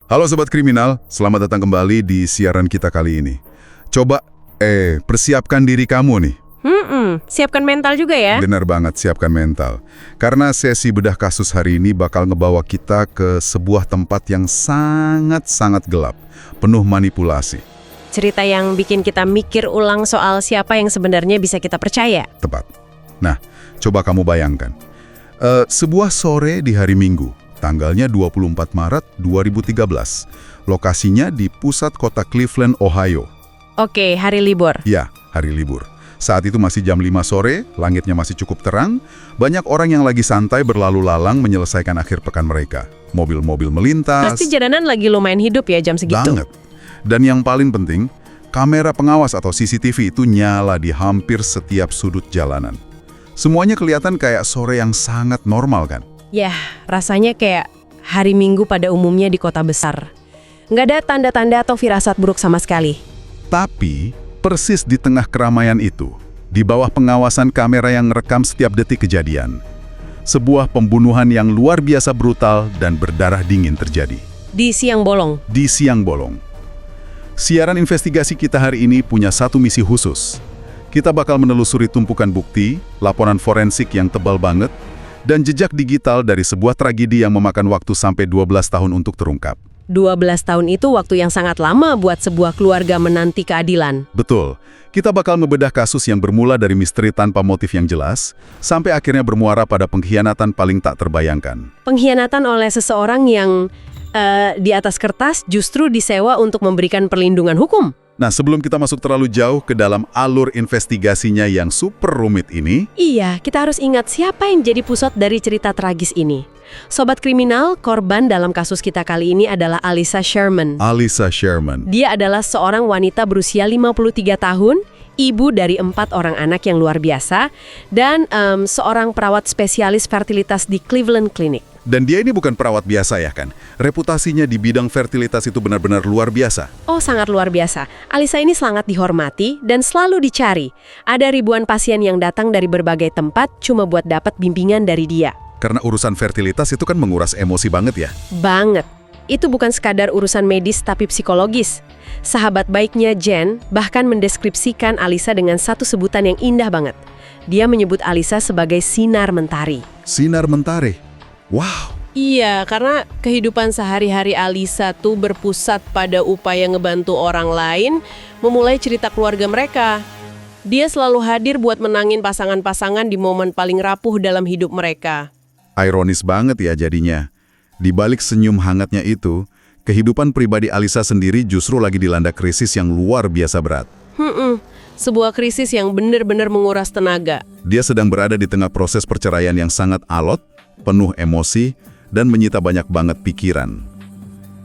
Halo Sobat Kriminal, selamat datang kembali di siaran kita kali ini. Coba, persiapkan diri kamu nih. Siapkan mental juga ya. Benar banget, siapkan mental. Karena sesi bedah kasus hari ini bakal ngebawa kita ke sebuah tempat yang sangat-sangat gelap, penuh manipulasi. Cerita yang bikin kita mikir ulang soal siapa yang sebenarnya bisa kita percaya. Tepat. Nah, coba kamu bayangkan. Sebuah sore di hari Minggu, tanggalnya 24 Maret 2013. Lokasinya di pusat kota Cleveland, Ohio. Oke, hari libur. Ya, hari libur. Saat itu masih jam 5 sore, langitnya masih cukup terang. Banyak orang yang lagi santai berlalu lalang menyelesaikan akhir pekan mereka. Mobil-mobil melintas. Pasti jalanan lagi lumayan hidup ya jam segitu. Banget. Dan yang paling penting, kamera pengawas atau CCTV itu nyala di hampir setiap sudut jalanan. Semuanya kelihatan kayak sore yang sangat normal kan? Yah, rasanya kayak hari Minggu pada umumnya di kota besar. Nggak ada tanda-tanda atau firasat buruk sama sekali. Tapi, persis di tengah keramaian itu, di bawah pengawasan kamera yang merekam setiap detik kejadian, sebuah pembunuhan yang luar biasa brutal dan berdarah dingin terjadi. Di siang bolong. Di siang bolong. Siaran investigasi kita hari ini punya satu misi khusus. Kita bakal menelusuri tumpukan bukti, laporan forensik yang tebal banget, dan jejak digital dari sebuah tragedi yang memakan waktu sampai 12 tahun untuk terungkap. 12 tahun itu waktu yang sangat lama buat sebuah keluarga menanti keadilan. Betul. Kita bakal membedah kasus yang bermula dari misteri tanpa motif yang jelas, sampai akhirnya bermuara pada pengkhianatan paling tak terbayangkan. Pengkhianatan oleh seseorang yang di atas kertas justru disewa untuk memberikan perlindungan hukum. Nah, sebelum kita masuk terlalu jauh ke dalam alur investigasinya yang super rumit ini, Iya, kita harus ingat siapa yang jadi pusat dari cerita tragis ini. Sobat Kriminal, korban dalam kasus kita kali ini adalah Alisa Sherman. Alisa Sherman. Dia adalah seorang wanita berusia 53 tahun, ibu dari 4 orang anak yang luar biasa, dan seorang perawat spesialis fertilitas di Cleveland Clinic. Dan dia ini bukan perawat biasa ya kan? Reputasinya di bidang fertilitas itu benar-benar luar biasa. Oh, sangat luar biasa. Alisa ini sangat dihormati dan selalu dicari. Ada ribuan pasien yang datang dari berbagai tempat cuma buat dapat bimbingan dari dia. Karena urusan fertilitas itu kan menguras emosi banget ya. Banget. Itu bukan sekadar urusan medis tapi psikologis. Sahabat baiknya Jen bahkan mendeskripsikan Alisa dengan satu sebutan yang indah banget. Dia menyebut Alisa sebagai sinar mentari. Sinar mentari. Wow. Iya, karena kehidupan sehari-hari Alisa tuh berpusat pada upaya ngebantu orang lain memulai cerita keluarga mereka. Dia selalu hadir buat menangin pasangan-pasangan di momen paling rapuh dalam hidup mereka. Ironis banget ya jadinya. Di balik senyum hangatnya itu, kehidupan pribadi Alisa sendiri justru lagi dilanda krisis yang luar biasa berat. Sebuah krisis yang benar-benar menguras tenaga. Dia sedang berada di tengah proses perceraian yang sangat alot, penuh emosi, dan menyita banyak banget pikiran.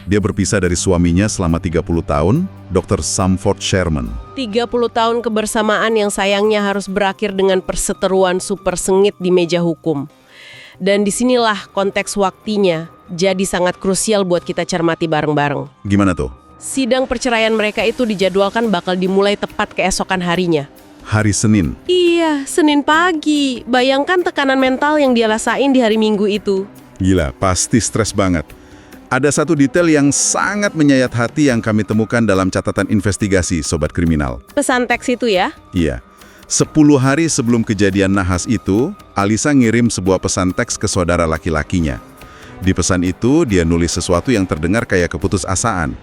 Dia berpisah dari suaminya selama 30 tahun, Dr. Samford Sherman. 30 tahun kebersamaan yang sayangnya harus berakhir dengan perseteruan super sengit di meja hukum. Dan disinilah konteks waktunya jadi sangat krusial buat kita cermati bareng-bareng. Gimana tuh? Sidang perceraian mereka itu dijadwalkan bakal dimulai tepat keesokan harinya. Hari Senin. Iya, Senin pagi. Bayangkan tekanan mental yang dia rasain di hari Minggu itu. Gila, pasti stres banget. Ada satu detail yang sangat menyayat hati yang kami temukan dalam catatan investigasi Sobat Kriminal. Pesan teks itu ya? Iya. 10 hari sebelum kejadian nahas itu, Alisa ngirim sebuah pesan teks ke saudara laki-lakinya. Di pesan itu, dia nulis sesuatu yang terdengar kayak keputusasaan.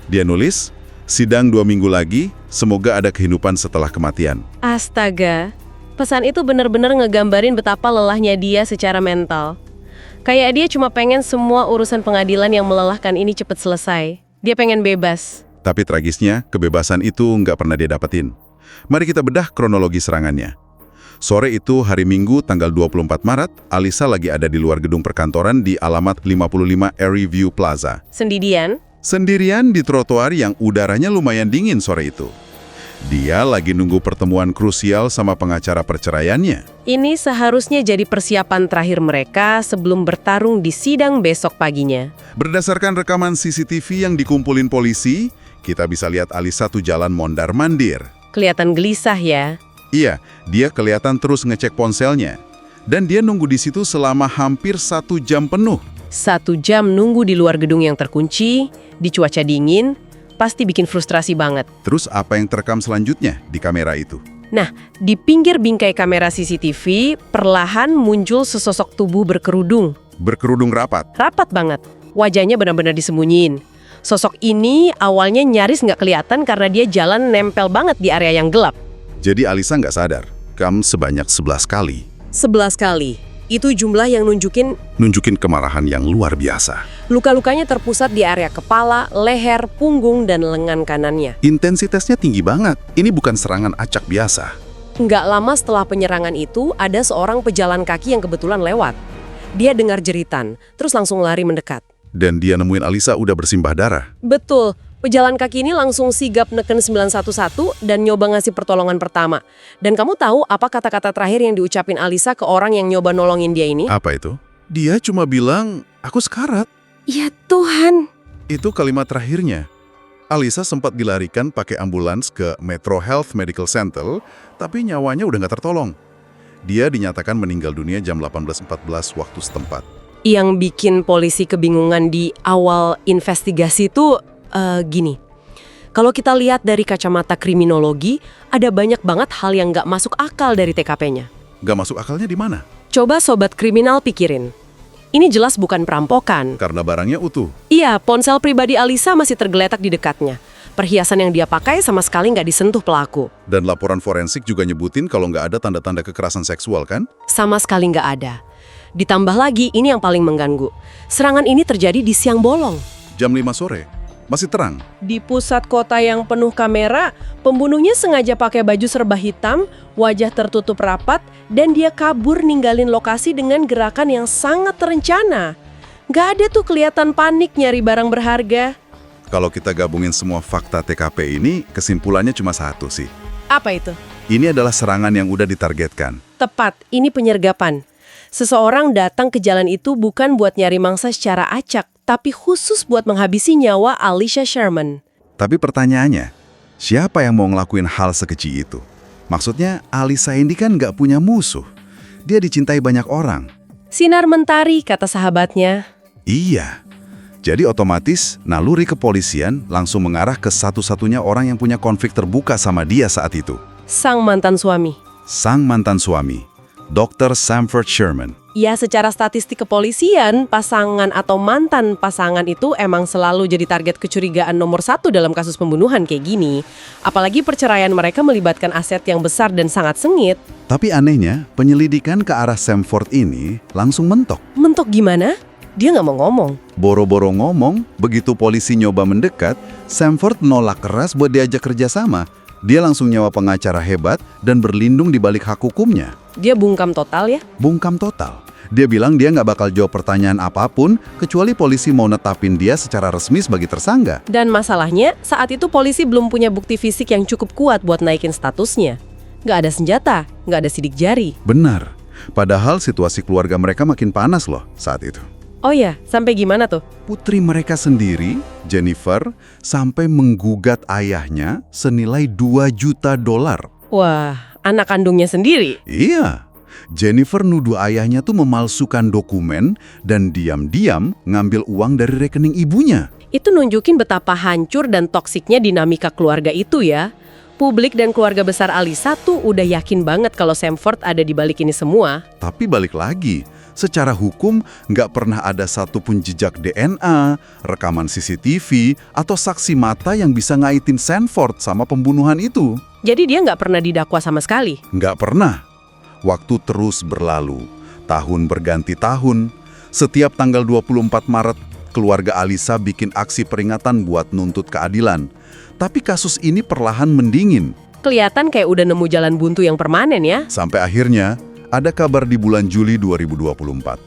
Dia nulis, "Sidang 2 minggu lagi, semoga ada kehidupan setelah kematian." Astaga, pesan itu benar-benar ngegambarin betapa lelahnya dia secara mental. Kayak dia cuma pengen semua urusan pengadilan yang melelahkan ini cepat selesai. Dia pengen bebas. Tapi tragisnya, kebebasan itu nggak pernah dia dapetin. Mari kita bedah kronologi serangannya. Sore itu hari Minggu tanggal 24 Maret, Alisa lagi ada di luar gedung perkantoran di alamat 55 Airy View Plaza. Sendirian di trotoar yang udaranya lumayan dingin sore itu. Dia lagi nunggu pertemuan krusial sama pengacara perceraiannya. Ini seharusnya jadi persiapan terakhir mereka sebelum bertarung di sidang besok paginya. Berdasarkan rekaman CCTV yang dikumpulin polisi, kita bisa lihat Alisa tuh jalan mondar-mandir. Kelihatan gelisah ya. Iya, dia kelihatan terus ngecek ponselnya. Dan dia nunggu di situ selama hampir 1 jam penuh. 1 jam nunggu di luar gedung yang terkunci, di cuaca dingin, pasti bikin frustrasi banget. Terus apa yang terekam selanjutnya di kamera itu? Nah, di pinggir bingkai kamera CCTV, perlahan muncul sesosok tubuh berkerudung. Berkerudung rapat. Rapat banget. Wajahnya benar-benar disembunyiin. Sosok ini awalnya nyaris nggak kelihatan karena dia jalan nempel banget di area yang gelap. Jadi Alisa nggak sadar, sebanyak 11 kali. 11 kali. Itu jumlah yang Nunjukin kemarahan yang luar biasa. luka-lukanya terpusat di area kepala, leher, punggung, dan lengan kanannya. Intensitasnya tinggi banget. Ini bukan serangan acak biasa. Nggak lama setelah penyerangan itu, ada seorang pejalan kaki yang kebetulan lewat. Dia dengar jeritan, terus langsung lari mendekat. Dan dia nemuin Alisa udah bersimbah darah. Betul, pejalan kaki ini langsung sigap neken 911 dan nyoba ngasih pertolongan pertama. Dan kamu tahu apa kata-kata terakhir yang diucapin Alisa ke orang yang nyoba nolongin dia ini? Apa itu? Dia cuma bilang, aku sekarat. Ya Tuhan. Itu kalimat terakhirnya. Alisa sempat dilarikan pakai ambulans ke Metro Health Medical Center, tapi nyawanya udah nggak tertolong. Dia dinyatakan meninggal dunia jam 18.14 waktu setempat. Yang bikin polisi kebingungan di awal investigasi itu gini. Kalau kita lihat dari kacamata kriminologi, ada banyak banget hal yang nggak masuk akal dari TKP-nya. Nggak masuk akalnya di mana? Coba sobat kriminal pikirin. Ini jelas bukan perampokan. Karena barangnya utuh. Iya, ponsel pribadi Alisa masih tergeletak di dekatnya. Perhiasan yang dia pakai sama sekali nggak disentuh pelaku. Dan laporan forensik juga nyebutin kalau nggak ada tanda-tanda kekerasan seksual, kan? Sama sekali nggak ada. Ditambah lagi, ini yang paling mengganggu. Serangan ini terjadi di siang bolong. Jam 5 sore. Masih terang. Di pusat kota yang penuh kamera, pembunuhnya sengaja pakai baju serba hitam, wajah tertutup rapat, dan dia kabur ninggalin lokasi dengan gerakan yang sangat terencana. Nggak ada tuh kelihatan panik nyari barang berharga. Kalau kita gabungin semua fakta TKP ini, kesimpulannya cuma satu sih. Apa itu? Ini adalah serangan yang udah ditargetkan. Tepat, ini penyergapan. Seseorang datang ke jalan itu bukan buat nyari mangsa secara acak, tapi khusus buat menghabisi nyawa Alicia Sherman. Tapi pertanyaannya, siapa yang mau ngelakuin hal sekecil itu? Maksudnya, Alisa ini kan nggak punya musuh. Dia dicintai banyak orang. Sinar mentari, kata sahabatnya. Iya. Jadi otomatis, naluri kepolisian langsung mengarah ke satu-satunya orang yang punya konflik terbuka sama dia saat itu. Sang mantan suami. Sang mantan suami, Dr. Sanford Sherman. Ya, secara statistik kepolisian, pasangan atau mantan pasangan itu emang selalu jadi target kecurigaan nomor 1 dalam kasus pembunuhan kayak gini. Apalagi perceraian mereka melibatkan aset yang besar dan sangat sengit. Tapi anehnya, penyelidikan ke arah Sanford ini langsung mentok. Mentok gimana? Dia nggak mau ngomong. Boro-boro ngomong, begitu polisi nyoba mendekat, Sanford nolak keras buat diajak kerjasama. Dia langsung nyawa pengacara hebat dan berlindung di balik hak hukumnya. Dia bungkam total ya? Bungkam total. Dia bilang dia nggak bakal jawab pertanyaan apapun kecuali polisi mau netapin dia secara resmi sebagai tersangka. Dan masalahnya, saat itu polisi belum punya bukti fisik yang cukup kuat buat naikin statusnya. Nggak ada senjata, nggak ada sidik jari. Benar. Padahal situasi keluarga mereka makin panas loh saat itu. Oh ya, sampai gimana tuh? Putri mereka sendiri, Jennifer, sampai menggugat ayahnya senilai $2 juta. Wah, anak kandungnya sendiri. Iya. Jennifer nuduh ayahnya tuh memalsukan dokumen dan diam-diam ngambil uang dari rekening ibunya. Itu nunjukin betapa hancur dan toksiknya dinamika keluarga itu ya. Publik dan keluarga besar Alisa tuh udah yakin banget kalau Sanford ada di balik ini semua. Tapi balik lagi, secara hukum nggak pernah ada satupun jejak DNA, rekaman CCTV, atau saksi mata yang bisa ngaitin Sanford sama pembunuhan itu. Jadi dia nggak pernah didakwa sama sekali. Nggak pernah. Waktu terus berlalu, tahun berganti tahun. Setiap tanggal 24 Maret, keluarga Alisa bikin aksi peringatan buat nuntut keadilan. Tapi kasus ini perlahan mendingin. Kelihatan kayak udah nemu jalan buntu yang permanen ya. Sampai akhirnya, ada kabar di bulan Juli 2024.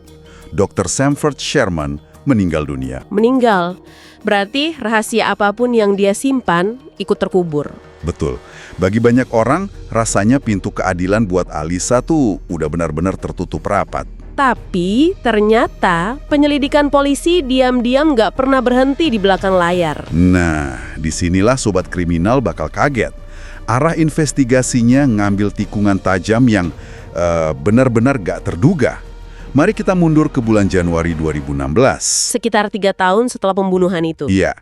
Dr. Sanford Sherman meninggal dunia. Meninggal. Berarti rahasia apapun yang dia simpan ikut terkubur. Betul. Bagi banyak orang, rasanya pintu keadilan buat Alisa tuh udah benar-benar tertutup rapat. Tapi ternyata penyelidikan polisi diam-diam nggak pernah berhenti di belakang layar. Nah, disinilah sobat kriminal bakal kaget. Arah investigasinya ngambil tikungan tajam yang benar-benar gak terduga. Mari kita mundur ke bulan Januari 2016. Sekitar 3 tahun setelah pembunuhan itu. Iya,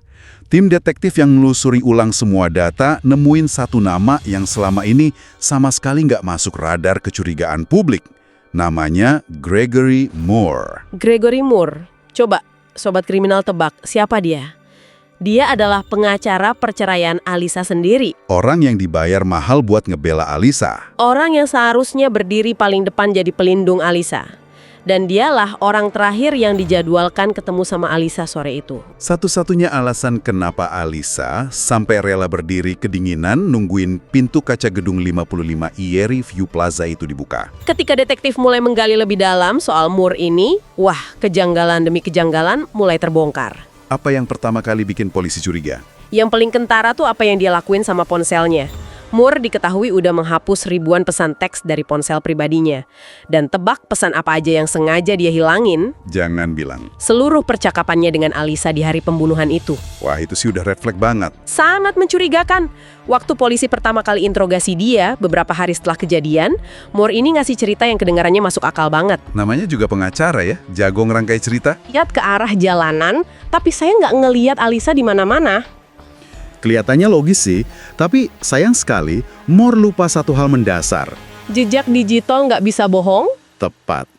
tim detektif yang menelusuri ulang semua data nemuin satu nama yang selama ini sama sekali nggak masuk radar kecurigaan publik. Namanya Gregory Moore. Gregory Moore. Coba, Sobat Kriminal tebak, siapa dia? Dia adalah pengacara perceraian Alisa sendiri. Orang yang dibayar mahal buat ngebela Alisa. Orang yang seharusnya berdiri paling depan jadi pelindung Alisa. Dan dialah orang terakhir yang dijadwalkan ketemu sama Alisa sore itu. Satu-satunya alasan kenapa Alisa sampai rela berdiri kedinginan nungguin pintu kaca gedung 55 Eyrie View Plaza itu dibuka. Ketika detektif mulai menggali lebih dalam soal Moore ini, wah, kejanggalan demi kejanggalan mulai terbongkar. Apa yang pertama kali bikin polisi curiga? Yang paling kentara tuh apa yang dia lakuin sama ponselnya. Moore diketahui udah menghapus ribuan pesan teks dari ponsel pribadinya. Dan tebak pesan apa aja yang sengaja dia hilangin? Jangan bilang. Seluruh percakapannya dengan Alisa di hari pembunuhan itu. Wah, itu sih udah red flag banget. Sangat mencurigakan. Waktu polisi pertama kali interogasi dia, beberapa hari setelah kejadian, Moore ini ngasih cerita yang kedengarannya masuk akal banget. Namanya juga pengacara ya, jago ngerangkai cerita. Lihat ke arah jalanan, tapi saya nggak ngeliat Alisa di mana-mana. Kelihatannya logis sih, tapi sayang sekali Moore lupa satu hal mendasar. Jejak digital nggak bisa bohong? Tepat.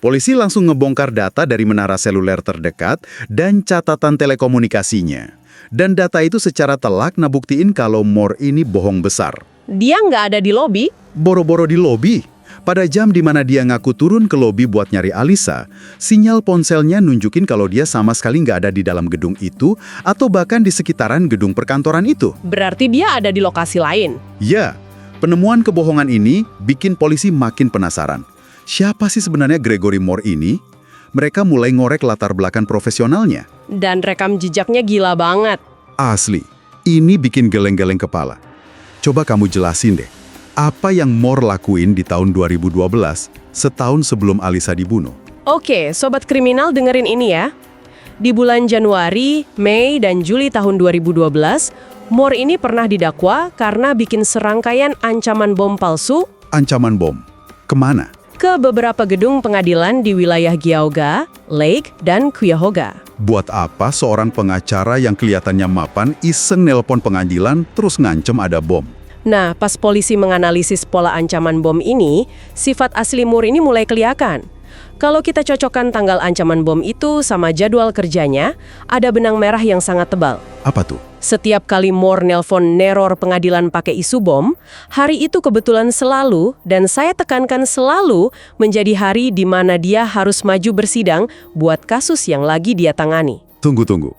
Polisi langsung ngebongkar data dari menara seluler terdekat dan catatan telekomunikasinya. Dan data itu secara telak ngebuktiin kalau Moore ini bohong besar. Dia nggak ada di lobi. Boro-boro di lobi. Pada jam di mana dia ngaku turun ke lobi buat nyari Alisa, sinyal ponselnya nunjukin kalau dia sama sekali nggak ada di dalam gedung itu atau bahkan di sekitaran gedung perkantoran itu. Berarti dia ada di lokasi lain. Ya, penemuan kebohongan ini bikin polisi makin penasaran. Siapa sih sebenarnya Gregory Moore ini? Mereka mulai ngorek latar belakang profesionalnya. Dan rekam jejaknya gila banget. Asli, ini bikin geleng-geleng kepala. Coba kamu jelasin deh, apa yang Moore lakuin di tahun 2012, setahun sebelum Alisa dibunuh? Oke, Sobat Kriminal dengerin ini ya. Di bulan Januari, Mei, dan Juli tahun 2012, Moore ini pernah didakwa karena bikin serangkaian ancaman bom palsu Ancaman bom. Kemana? ke beberapa gedung pengadilan di wilayah Geauga, Lake, dan Cuyahoga. Buat apa seorang pengacara yang kelihatannya mapan iseng nelpon pengadilan terus ngancem ada bom? Nah, pas polisi menganalisis pola ancaman bom ini, sifat asli Moore ini mulai kelihatan. Kalau kita cocokkan tanggal ancaman bom itu sama jadwal kerjanya, ada benang merah yang sangat tebal. Apa tuh? Setiap kali Moore nelpon neror pengadilan pakai isu bom, hari itu kebetulan selalu, dan saya tekankan selalu, menjadi hari di mana dia harus maju bersidang buat kasus yang lagi dia tangani. Tunggu.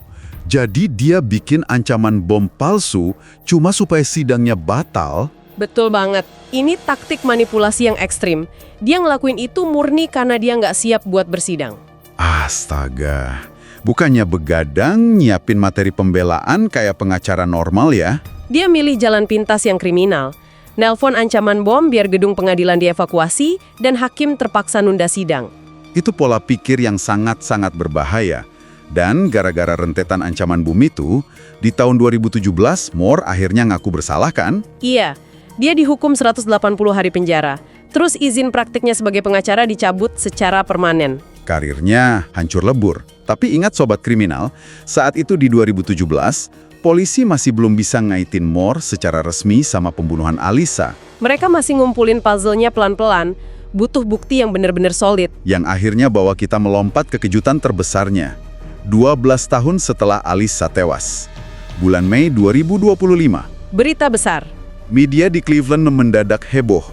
Jadi dia bikin ancaman bom palsu cuma supaya sidangnya batal? Betul banget. Ini taktik manipulasi yang ekstrim. Dia ngelakuin itu murni karena dia nggak siap buat bersidang. Astaga, bukannya begadang nyiapin materi pembelaan kayak pengacara normal ya? Dia milih jalan pintas yang kriminal. Nelpon ancaman bom biar gedung pengadilan dievakuasi dan hakim terpaksa nunda sidang. Itu pola pikir yang sangat-sangat berbahaya. Dan gara-gara rentetan ancaman bom itu, di tahun 2017, Moore akhirnya ngaku bersalah kan? Iya, dia dihukum 180 hari penjara. Terus izin praktiknya sebagai pengacara dicabut secara permanen. Karirnya hancur lebur. Tapi ingat Sobat Kriminal, saat itu di 2017, polisi masih belum bisa ngaitin Moore secara resmi sama pembunuhan Alisa. Mereka masih ngumpulin puzzle-nya pelan-pelan, butuh bukti yang benar-benar solid. Yang akhirnya bawa kita melompat ke kejutan terbesarnya. 12 tahun setelah Alisa tewas. Bulan Mei 2025. Berita besar. Media di Cleveland mendadak heboh.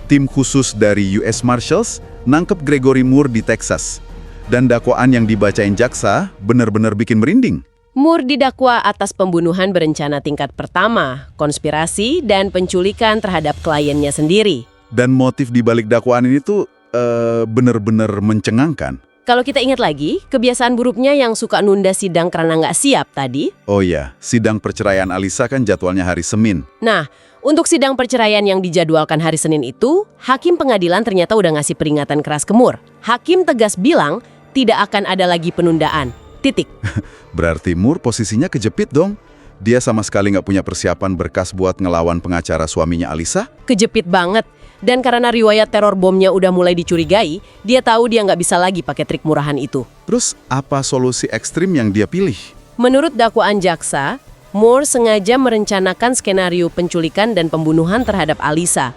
Tim khusus dari US Marshals nangkep Gregory Moore di Texas. Dan dakwaan yang dibacain jaksa benar-benar bikin merinding. Moore didakwa atas pembunuhan berencana tingkat pertama, konspirasi, dan penculikan terhadap kliennya sendiri. Dan motif di balik dakwaan ini tuh benar-benar mencengangkan. Kalau kita ingat lagi, kebiasaan buruknya yang suka nunda sidang karena nggak siap tadi. Oh iya, sidang perceraian Alisa kan jadwalnya hari Senin. Nah, untuk sidang perceraian yang dijadwalkan hari Senin itu, hakim pengadilan ternyata udah ngasih peringatan keras ke Moore. Hakim tegas bilang, tidak akan ada lagi penundaan. Titik. Berarti Moore posisinya kejepit dong. Dia sama sekali nggak punya persiapan berkas buat ngelawan pengacara suaminya Alisa? Kejepit banget. Dan karena riwayat teror bomnya udah mulai dicurigai, dia tahu dia nggak bisa lagi pakai trik murahan itu. Terus apa solusi ekstrim yang dia pilih? Menurut dakwaan jaksa, Moore sengaja merencanakan skenario penculikan dan pembunuhan terhadap Alisa.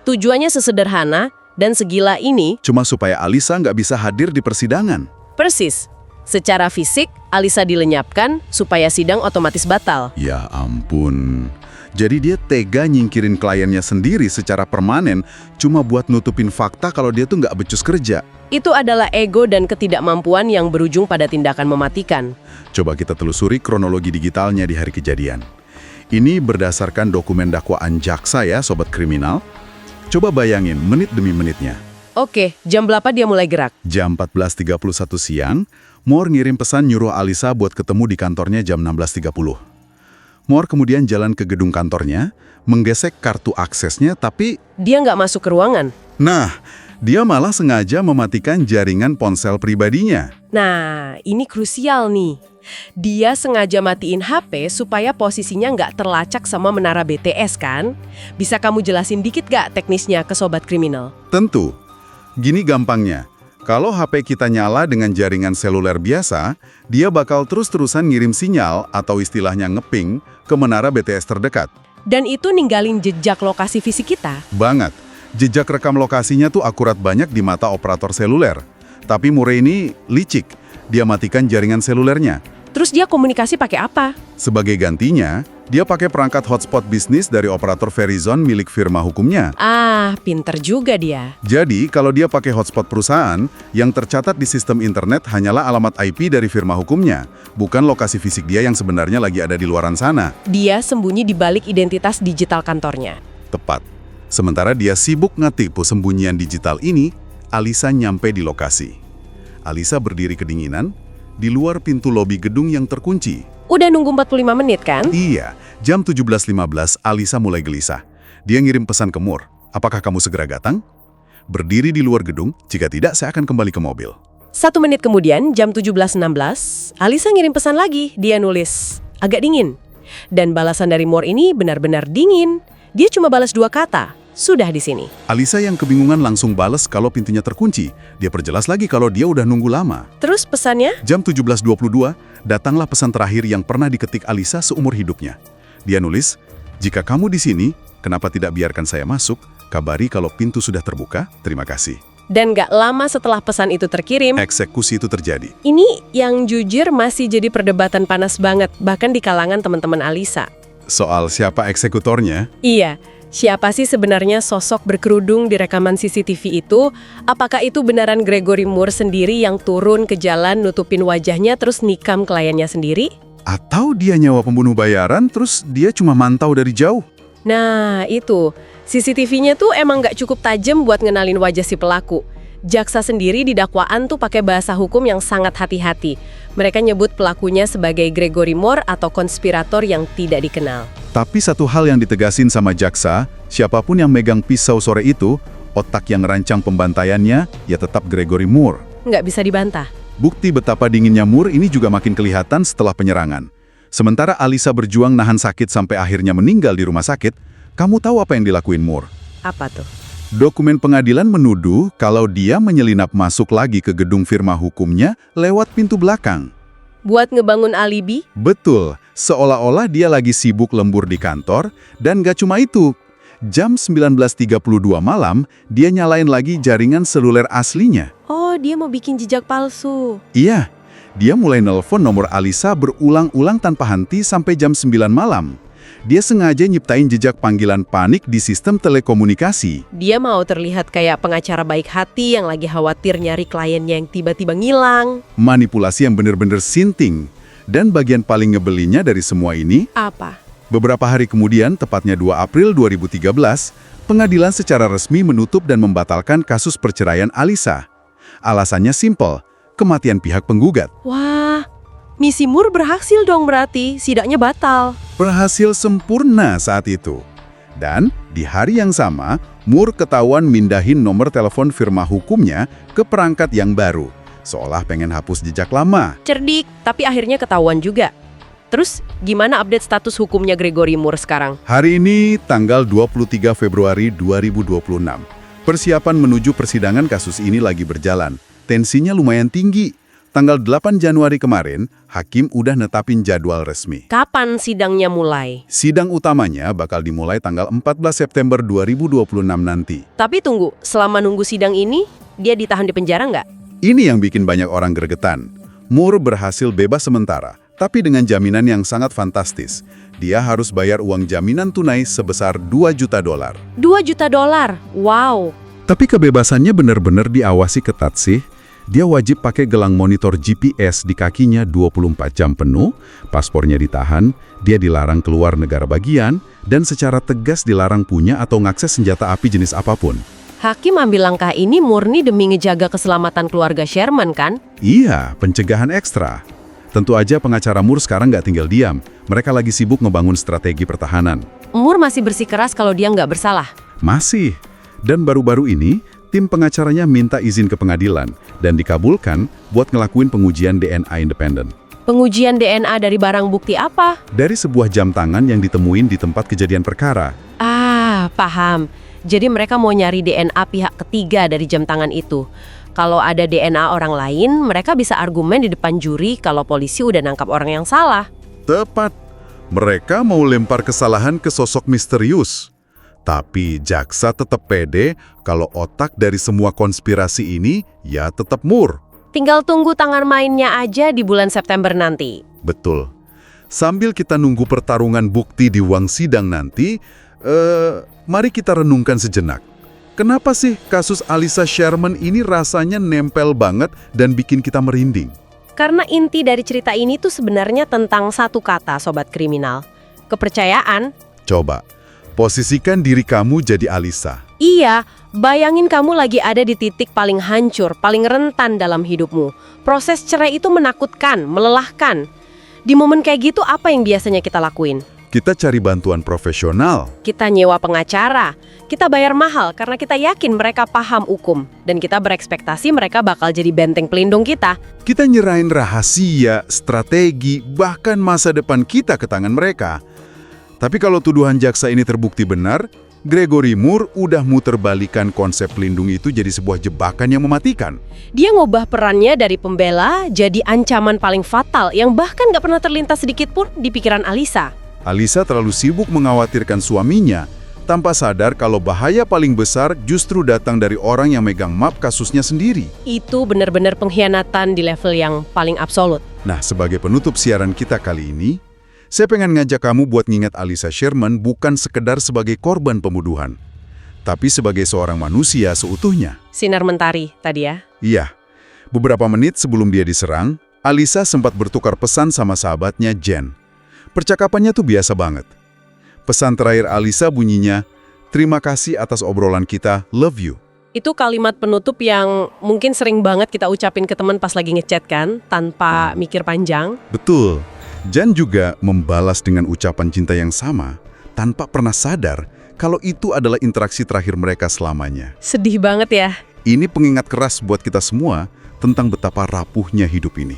Tujuannya sesederhana dan segila ini. Cuma supaya Alisa nggak bisa hadir di persidangan. Persis. Secara fisik, Alisa dilenyapkan supaya sidang otomatis batal. Ya ampun. Jadi dia tega nyingkirin kliennya sendiri secara permanen cuma buat nutupin fakta kalau dia tuh nggak becus kerja. Itu adalah ego dan ketidakmampuan yang berujung pada tindakan mematikan. Coba kita telusuri kronologi digitalnya di hari kejadian. Ini berdasarkan dokumen dakwaan jaksa ya, sobat kriminal. Coba bayangin menit demi menitnya. Oke, jam berapa dia mulai gerak? Jam 14.31 siang, Moore ngirim pesan nyuruh Alisa buat ketemu di kantornya jam 16.30. Moore kemudian jalan ke gedung kantornya, menggesek kartu aksesnya, tapi... Dia nggak masuk ke ruangan. Nah, dia malah sengaja mematikan jaringan ponsel pribadinya. Nah, ini krusial nih. Dia sengaja matiin HP supaya posisinya nggak terlacak sama menara BTS kan? Bisa kamu jelasin dikit nggak teknisnya ke sobat kriminal? Tentu. Gini gampangnya. Kalau HP kita nyala dengan jaringan seluler biasa, dia bakal terus-terusan ngirim sinyal atau istilahnya ngeping ke menara BTS terdekat. Dan itu ninggalin jejak lokasi fisik kita. Banget. Jejak rekam lokasinya tuh akurat banyak di mata operator seluler. Tapi Moore ini licik. Dia matikan jaringan selulernya. Terus dia komunikasi pakai apa? Sebagai gantinya, dia pakai perangkat hotspot bisnis dari operator Verizon milik firma hukumnya. Ah, pinter juga dia. Jadi, kalau dia pakai hotspot perusahaan, yang tercatat di sistem internet hanyalah alamat IP dari firma hukumnya, bukan lokasi fisik dia yang sebenarnya lagi ada di luaran sana. Dia sembunyi di balik identitas digital kantornya. Tepat. Sementara dia sibuk ngetipu sembunyian digital ini, Alisa nyampe di lokasi. Alisa berdiri kedinginan, di luar pintu lobi gedung yang terkunci. Udah nunggu 45 menit kan? Iya, jam 17.15 Alisa mulai gelisah. Dia ngirim pesan ke Moore, apakah kamu segera datang? Berdiri di luar gedung, jika tidak saya akan kembali ke mobil. 1 menit kemudian, jam 17.16, Alisa ngirim pesan lagi. Dia nulis, agak dingin. Dan balasan dari Moore ini benar-benar dingin. Dia cuma balas 2 kata, sudah di sini. Alisa yang kebingungan langsung bales kalau pintunya terkunci. Dia perjelas lagi kalau dia udah nunggu lama. Terus pesannya? Jam 17.22, datanglah pesan terakhir yang pernah diketik Alisa seumur hidupnya. Dia nulis, jika kamu di sini, kenapa tidak biarkan saya masuk? Kabari kalau pintu sudah terbuka, terima kasih. Dan gak lama setelah pesan itu terkirim, Eksekusi itu terjadi. ini yang jujur masih jadi perdebatan panas banget, bahkan di kalangan teman-teman Alisa. Soal siapa eksekutornya? Iya, siapa sih sebenarnya sosok berkerudung di rekaman CCTV itu? Apakah itu beneran Gregory Moore sendiri yang turun ke jalan nutupin wajahnya terus nikam kliennya sendiri? Atau dia nyawa pembunuh bayaran terus dia cuma mantau dari jauh? Nah, itu. CCTV-nya tuh emang nggak cukup tajam buat ngenalin wajah si pelaku. Jaksa sendiri di dakwaan tuh pakai bahasa hukum yang sangat hati-hati. Mereka nyebut pelakunya sebagai Gregory Moore atau konspirator yang tidak dikenal. Tapi satu hal yang ditegasin sama jaksa, siapapun yang megang pisau sore itu, otak yang ngerancang pembantaiannya ya tetap Gregory Moore. Nggak bisa dibantah. Bukti betapa dinginnya Moore ini juga makin kelihatan setelah penyerangan. Sementara Alisa berjuang nahan sakit sampai akhirnya meninggal di rumah sakit, kamu tahu apa yang dilakuin Moore? Apa tuh? Dokumen pengadilan menuduh kalau dia menyelinap masuk lagi ke gedung firma hukumnya lewat pintu belakang. Buat ngebangun alibi? Betul, seolah-olah dia lagi sibuk lembur di kantor, dan gak cuma itu. Jam 19.32 malam, dia nyalain lagi jaringan seluler aslinya. Oh, dia mau bikin jejak palsu. Iya, dia mulai nelpon nomor Alisa berulang-ulang tanpa henti sampai jam 9 malam. Dia sengaja nyiptain jejak panggilan panik di sistem telekomunikasi. Dia mau terlihat kayak pengacara baik hati yang lagi khawatir nyari kliennya yang tiba-tiba ngilang. Manipulasi yang bener-bener sinting. Dan bagian paling ngebelinnya dari semua ini, Apa? beberapa hari kemudian, tepatnya 2 April 2013, pengadilan secara resmi menutup dan membatalkan kasus perceraian Alisa. Alasannya simpel, kematian pihak penggugat. Wah, misi Moore berhasil dong berarti, sidaknya batal. Berhasil sempurna saat itu. Dan di hari yang sama, Moore ketahuan mindahin nomor telepon firma hukumnya ke perangkat yang baru, seolah pengen hapus jejak lama. Cerdik, tapi akhirnya ketahuan juga. Terus gimana update status hukumnya Gregory Moore sekarang? Hari ini tanggal 23 Februari 2026. Persiapan menuju persidangan kasus ini lagi berjalan. Tensinya lumayan tinggi. Tanggal 8 Januari kemarin, hakim udah netapin jadwal resmi. Kapan sidangnya mulai? Sidang utamanya bakal dimulai tanggal 14 September 2026 nanti. Tapi tunggu, selama nunggu sidang ini, dia ditahan di penjara nggak? Ini yang bikin banyak orang gregetan. Moore berhasil bebas sementara, tapi dengan jaminan yang sangat fantastis. Dia harus bayar uang jaminan tunai sebesar $2 juta. $2 juta? Wow! Tapi kebebasannya benar-benar diawasi ketat sih. Dia wajib pakai gelang monitor GPS di kakinya 24 jam penuh, paspornya ditahan, dia dilarang keluar negara bagian, dan secara tegas dilarang punya atau ngakses senjata api jenis apapun. Hakim ambil langkah ini murni demi ngejaga keselamatan keluarga Sherman, kan? Iya, pencegahan ekstra. Tentu aja pengacara Moore sekarang nggak tinggal diam. Mereka lagi sibuk ngebangun strategi pertahanan. Moore masih bersikeras kalau dia nggak bersalah. Masih. Dan baru-baru ini, tim pengacaranya minta izin ke pengadilan dan dikabulkan buat ngelakuin pengujian DNA independen. Pengujian DNA dari barang bukti apa? Dari sebuah jam tangan yang ditemuin di tempat kejadian perkara. Ah, paham. Jadi mereka mau nyari DNA pihak ketiga dari jam tangan itu. Kalau ada DNA orang lain, mereka bisa argumen di depan juri kalau polisi udah nangkap orang yang salah. Tepat. Mereka mau lempar kesalahan ke sosok misterius. Tapi jaksa tetap pede kalau otak dari semua konspirasi ini ya tetap Moore. Tinggal tunggu tangan mainnya aja di bulan September nanti. Betul. Sambil kita nunggu pertarungan bukti di ruang sidang nanti, mari kita renungkan sejenak. Kenapa sih kasus Alyssa Sherman ini rasanya nempel banget dan bikin kita merinding? Karena inti dari cerita ini tuh sebenarnya tentang satu kata, Sobat Kriminal. Kepercayaan. Coba, posisikan diri kamu jadi Alyssa. Iya, bayangin kamu lagi ada di titik paling hancur, paling rentan dalam hidupmu. Proses cerai itu menakutkan, melelahkan. Di momen kayak gitu apa yang biasanya kita lakuin? Kita cari bantuan profesional. Kita nyewa pengacara. Kita bayar mahal karena kita yakin mereka paham hukum. Dan kita berekspektasi mereka bakal jadi benteng pelindung kita. Kita nyerahin rahasia, strategi, bahkan masa depan kita ke tangan mereka. Tapi kalau tuduhan jaksa ini terbukti benar, Gregory Moore udah muterbalikan konsep pelindung itu jadi sebuah jebakan yang mematikan. Dia ngubah perannya dari pembela jadi ancaman paling fatal yang bahkan gak pernah terlintas sedikit pun di pikiran Alyssa. Alyssa terlalu sibuk mengkhawatirkan suaminya, tanpa sadar kalau bahaya paling besar justru datang dari orang yang megang map kasusnya sendiri. Itu benar-benar pengkhianatan di level yang paling absolut. Nah, sebagai penutup siaran kita kali ini, saya pengen ngajak kamu buat ngingat Alyssa Sherman bukan sekedar sebagai korban pembunuhan, tapi sebagai seorang manusia seutuhnya. Sinar mentari tadi ya. Iya, beberapa menit sebelum dia diserang, Alyssa sempat bertukar pesan sama sahabatnya Jen. Percakapannya tuh biasa banget. Pesan terakhir Alyssa bunyinya, "Terima kasih atas obrolan kita, love you." Itu kalimat penutup yang mungkin sering banget kita ucapin ke teman pas lagi ngechat kan, tanpa mikir panjang. Betul. Jen juga membalas dengan ucapan cinta yang sama, tanpa pernah sadar kalau itu adalah interaksi terakhir mereka selamanya. Sedih banget ya. Ini pengingat keras buat kita semua tentang betapa rapuhnya hidup ini.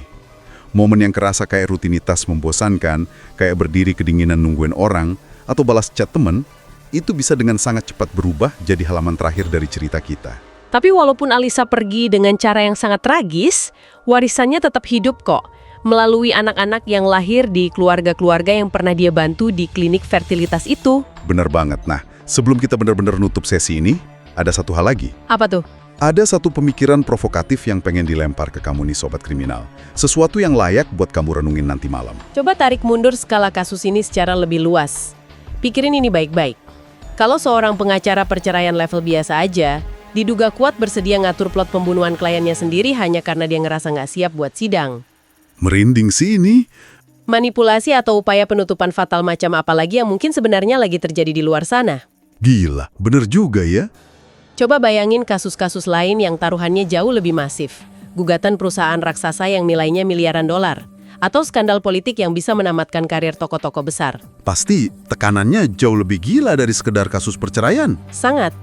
Momen yang kerasa kayak rutinitas membosankan, kayak berdiri kedinginan nungguin orang, atau balas chat temen, itu bisa dengan sangat cepat berubah jadi halaman terakhir dari cerita kita. Tapi walaupun Alyssa pergi dengan cara yang sangat tragis, warisannya tetap hidup kok. Melalui anak-anak yang lahir di keluarga-keluarga yang pernah dia bantu di klinik fertilitas itu. Bener banget. Nah, sebelum kita benar-benar nutup sesi ini, ada satu hal lagi. Apa tuh? Ada satu pemikiran provokatif yang pengen dilempar ke kamu nih Sobat Kriminal. Sesuatu yang layak buat kamu renungin nanti malam. Coba tarik mundur skala kasus ini secara lebih luas. Pikirin ini baik-baik. Kalau seorang pengacara perceraian level biasa aja, diduga kuat bersedia ngatur plot pembunuhan kliennya sendiri hanya karena dia ngerasa nggak siap buat sidang. Merinding sih ini. Manipulasi atau upaya penutupan fatal macam apa lagi yang mungkin sebenarnya lagi terjadi di luar sana. Gila, bener juga ya. Coba bayangin kasus-kasus lain yang taruhannya jauh lebih masif. Gugatan perusahaan raksasa yang nilainya miliaran dolar. Atau skandal politik yang bisa menamatkan karir tokoh-tokoh besar. Pasti tekanannya jauh lebih gila dari sekedar kasus perceraian. Sangat.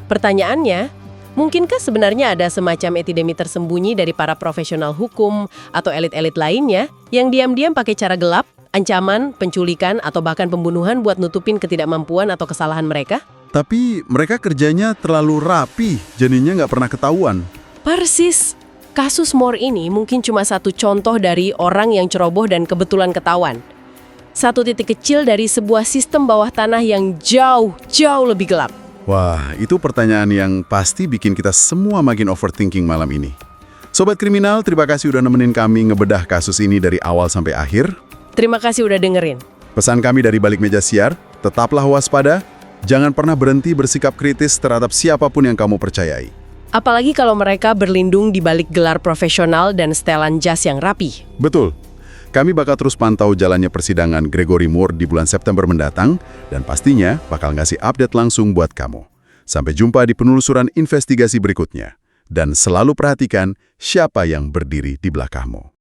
Pertanyaannya, mungkinkah sebenarnya ada semacam epidemi tersembunyi dari para profesional hukum atau elit-elit lainnya yang diam-diam pakai cara gelap, Ancaman, penculikan, atau bahkan pembunuhan buat nutupin ketidakmampuan atau kesalahan mereka? Tapi mereka kerjanya terlalu rapi, jadinya nggak pernah ketahuan. Persis. Kasus Moore ini mungkin cuma satu contoh dari orang yang ceroboh dan kebetulan ketahuan. Satu titik kecil dari sebuah sistem bawah tanah yang jauh lebih gelap. Wah, itu pertanyaan yang pasti bikin kita semua makin overthinking malam ini. Sobat Kriminal, terima kasih udah nemenin kami ngebedah kasus ini dari awal sampai akhir. Terima kasih udah dengerin. Pesan kami dari balik meja siar, tetaplah waspada, jangan pernah berhenti bersikap kritis terhadap siapapun yang kamu percayai. Apalagi kalau mereka berlindung di balik gelar profesional dan setelan jas yang rapi. Betul. Kami bakal terus pantau jalannya persidangan Gregory Moore di bulan September mendatang, dan pastinya bakal ngasih update langsung buat kamu. Sampai jumpa di penelusuran investigasi berikutnya. Dan selalu perhatikan siapa yang berdiri di belakangmu.